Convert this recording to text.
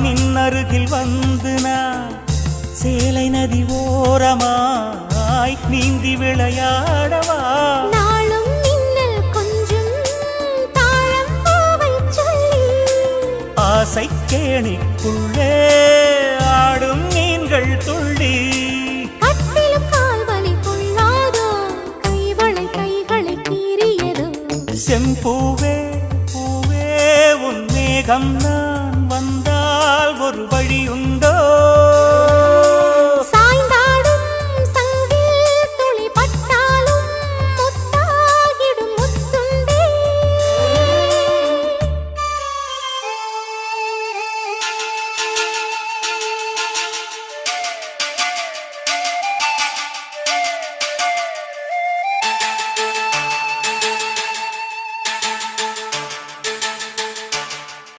நின்னருகில் வந்து நான் சேலை நதி ஓரமாய் நீந்தி விளையாடவா நாளும் மின்னல் கொஞ்சம் தாழம் பூவை சொல்லி ஆசை கேணிக்குள்ளே ஆடும் மீன்கள் துள்ளி கட்டிலும் கால்வலி கொள்ளாதோ கைவளை கைகளை கீறியதோ செம்பூவே பூவே உன் மேகம் நான் வந்தால் ஒரு வழி உண்டோ